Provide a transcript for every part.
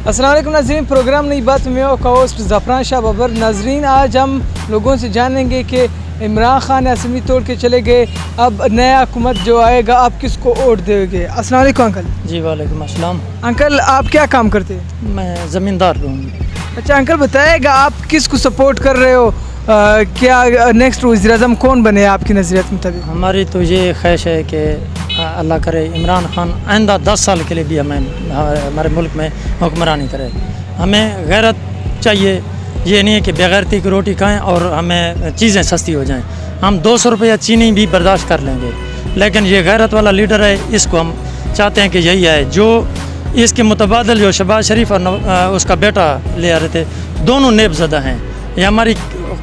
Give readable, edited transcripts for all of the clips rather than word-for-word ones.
अस्सलाम वालेकुम नाज़रीन, प्रोग्राम नई बात में होस्ट ज़फ़रान शाह बाबर। नाज़रीन, आज हम लोगों से जानेंगे कि इमरान खान ने असम्बली तोड़ के चले गए, अब नया हुकूमत जो आएगा आप किसको वोट देंगे। अस्सलाम वालेकुम अंकल। जी वालेकुम अस्सलाम। अंकल, आप क्या काम करते हैं? मैं ज़मींदार हूँ। अच्छा अंकल, बताइएगा आप किसको सपोर्ट कर रहे हो? क्या नेक्स्ट वज़ीर-ए-आज़म कौन बने आपकी नज़रियत के मुताबिक? हमारी तो ये ख्वाहिश है कि अल्लाह करे इमरान खान आइंदा 10 साल के लिए भी हमारे मुल्क में हुक्मरानी करे। हमें गैरत चाहिए, ये नहीं है कि बेगैरती की रोटी खाएं और हमें चीज़ें सस्ती हो जाएं। हम 200 रुपया चीनी भी बर्दाश्त कर लेंगे, लेकिन ये गैरत वाला लीडर है, इसको हम चाहते हैं कि यही है। जो इसके मुतबादल जो शहबाज शरीफ और उसका बेटा ले आ रहे थे, दोनों नेबज़दा हैं। ये हमारी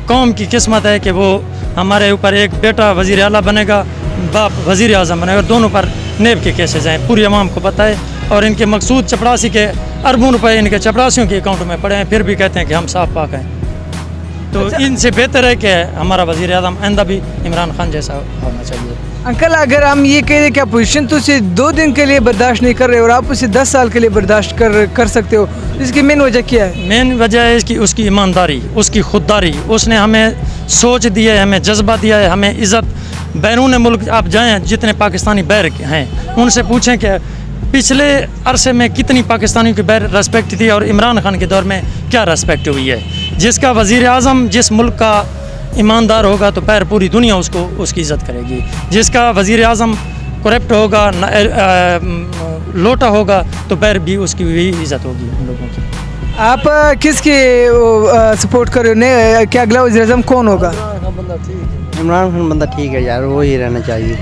कौम की किस्मत है कि वो हमारे ऊपर एक बेटा वज़ीर आला बनेगा, बाप वज़ीर आज़म बनेगा। दोनों पर नेब के केसेस हैं, पूरी अवाम को पता है। और इनके मकसूद चपरासी के अरबों रुपए इनके चपरासियों के अकाउंट में पड़े हैं, फिर भी कहते हैं कि हम साफ पाक हैं। तो अच्छा, इनसे बेहतर है कि हमारा वज़ीर आज़म आइंदा भी इमरान खान जैसा होना चाहिए। अंकल, अगर हम ये कह दें कि अपोजिशन तो उसे 2 दिन के लिए बर्दाश्त नहीं कर रहे और आप उसे 10 साल के लिए बर्दाश्त कर सकते हो, इसकी मेन वजह क्या है? मेन वजह है इसकी उसकी ईमानदारी, उसकी खुददारी। उसने हमें सोच दी है, हमें जज्बा दिया है, हमें इज़्ज़त। बैरून मुल्क आप जाएँ, जितने पाकिस्तानी बैर हैं उनसे पूछें कि पिछले अरसे में कितनी पाकिस्तानियों की बैर रेस्पेक्ट थी और इमरान खान के दौर में क्या रेस्पेक्ट हुई है। जिसका वज़ीर आज़म जिस मुल्क का ईमानदार होगा तो पैर पूरी दुनिया उसको उसकी इज़्ज़त करेगी। जिसका वज़ीर आज़म करप्ट होगा, लोटा होगा, तो पैर भी उसकी भी इज़्ज़त होगी उन लोगों की। आप किसके सपोर्ट कर रहे हो? क्या अगला वज़ीर-ए-आज़म कौन होगा? इमरान खान बंदा ठीक है यार, वो ही रहना चाहिए।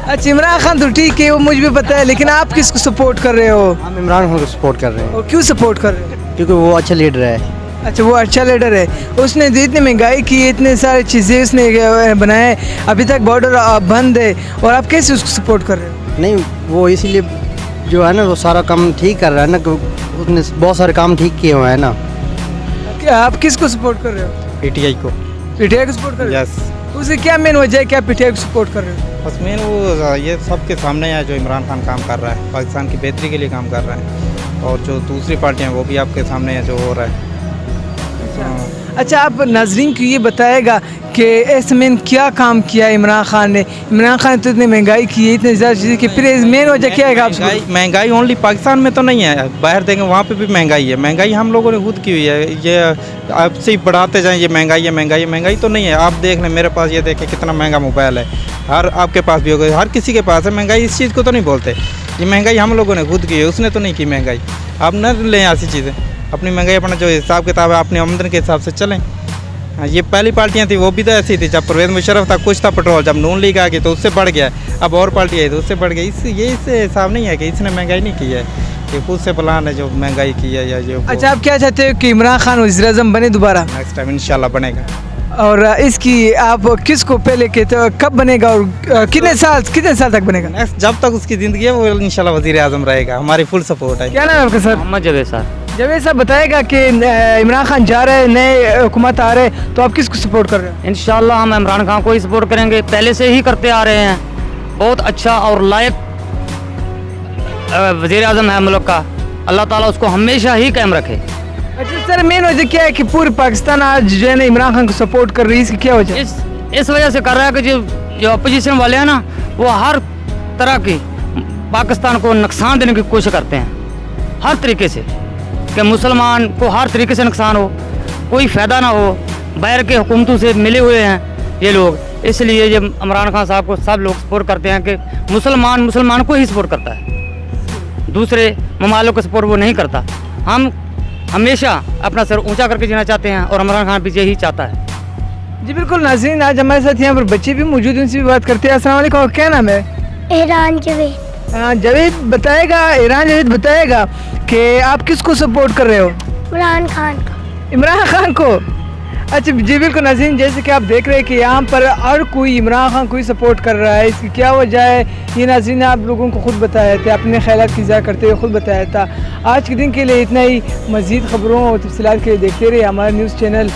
अच्छा, इमरान खान तो ठीक है, वो मुझे भी पता है, लेकिन आप किसको सपोर्ट कर रहे हो? हम इमरान खान को सपोर्ट कर रहे हैं और क्यों सपोर्ट कर रहे हो? क्योंकि वो अच्छा लीडर है। अच्छा, वो अच्छा लीडर है। उसने इतनी महंगाई की, इतने सारी चीज़ें उसने बनाए, अभी तक बॉर्डर बंद है, और आप कैसे उसको सपोर्ट कर रहे हो? नहीं, वो इसीलिए जो है ना, वो सारा काम ठीक कर रहा है ना, उसने बहुत सारे काम ठीक किए हुए हैं ना। क्या आप किसको सपोर्ट कर रहे हो? पीटीआई को। पीटीआई को सपोर्ट कर रहे हो? यस। उसे क्या मेन वजह है, क्या पीटीआई को सपोर्ट कर रहे हो? बस मेन वो ये सबके सामने है जो इमरान खान काम कर रहा है, पाकिस्तान की बेहतरी के लिए काम कर रहा है, और जो दूसरी पार्टियां वो भी आपके सामने है जो हो रहा है। अच्छा, आप नाज़रीन को ये बताएगा कि ऐसे में क्या काम किया इमरान खान ने? इमरान खान ने तो इतनी महंगाई की है, इतनी ज़्यादा चीज़ें की, फिर मेन वजह क्या है? आप महंगाई ओनली पाकिस्तान में तो नहीं है, बाहर देखें वहाँ पे भी महंगाई है। महंगाई हम लोगों ने खुद की हुई है, ये आपसे ही बढ़ाते जाएँ, ये महंगाई है, महंगाई महंगाई तो नहीं है। आप देख लें, मेरे पास ये देखें कितना महंगा मोबाइल है, हर आपके पास भी होगा, हर किसी के पास है। महंगाई इस चीज़ को तो नहीं बोलते, ये महंगाई हम लोगों ने खुद की है, उसने तो नहीं की महंगाई। आप न लें ऐसी चीज़ें, अपनी महंगाई अपना जो हिसाब किताब है अपनी आमदन के हिसाब से चलें। हाँ, ये पहली पार्टियां थी वो भी तो ऐसी थी, जब परवेज़ मुशर्रफ था कुछ था पेट्रोल, जब नून लीग आ गई तो उससे बढ़ गया, अब और पार्टी आई तो उससे बढ़ गई। इससे हिसाब नहीं है कि इसने महंगाई नहीं की है, ये खुद से प्लान है जो महंगाई की है या जो। अच्छा, आप क्या चाहते हो कि इमरान खान वज़ीर-ए-आज़म बने दोबारा? नेक्स्ट टाइम इंशाल्लाह बनेगा। और इसकी आप किसको पहले कहते हो, कब बनेगा और कितने साल तक बनेगा? नेक्स्ट जब तक उसकी ज़िंदगी है वो इंशाल्लाह वज़ीर आज़म रहेगा, हमारी फुल सपोर्ट है। क्या नाम है आपका सर? मोहम्मद जवेद साहब। जवेद साहब, बताएगा कि इमरान खान जा रहे हैं, नए हुकूमत आ रहे हैं, तो आप किसको सपोर्ट कर रहे हो? इंशाल्लाह हम इमरान खान को ही सपोर्ट करेंगे, पहले से ही करते आ रहे हैं। बहुत अच्छा और लायक वज़ीर आज़म है मुल्क का, अल्लाह ताला उसको हमेशा ही कायम रखे। अच्छा सर, मेन वजह क्या है कि पूरे पाकिस्तान आज जो है ना इमरान खान को सपोर्ट कर रही है, इसकी क्या वजह? इस वजह से कर रहा है कि जो अपोजिशन वाले हैं ना, वो हर तरह की पाकिस्तान को नुकसान देने की कोशिश करते हैं, हर तरीके से, कि मुसलमान को हर तरीके से नुकसान हो, कोई फ़ायदा ना हो। बाहर के हुकूमतों से मिले हुए हैं ये लोग, इसलिए ये इमरान खान साहब को सब लोग सपोर्ट करते हैं कि मुसलमान को ही सपोर्ट करता है, दूसरे ममालिक को सपोर्ट वो नहीं करता। हम हमेशा अपना सर ऊंचा करके जीना चाहते हैं और इमरान खान भी यही चाहता है। जी बिल्कुल नाज़रीन, आज हमारे साथ यहाँ पर बच्चे भी मौजूद हैं, उनसे भी बात करते हैं। अस्सलाम वालेकुम, क्या नाम है? ईरान जवेद। जवेद बताएगा कि आप किसको सपोर्ट कर रहे हो? इमरान खान को। इमरान खान को? अच्छा जी बिल्कुल नाज़रीन, जैसे कि आप देख रहे हैं कि यहाँ पर हर कोई इमरान खान को ही सपोर्ट कर रहा है। इसकी क्या वजह है ये नाज़रीन ने आप लोगों को खुद बताया था, अपने ख्यालात की इज़हार करते हुए खुद बताया था। आज के दिन के लिए इतना ही। मज़ीद ख़बरों और तफ़सीलात के लिए देखते रहिए हमारा न्यूज़ चैनल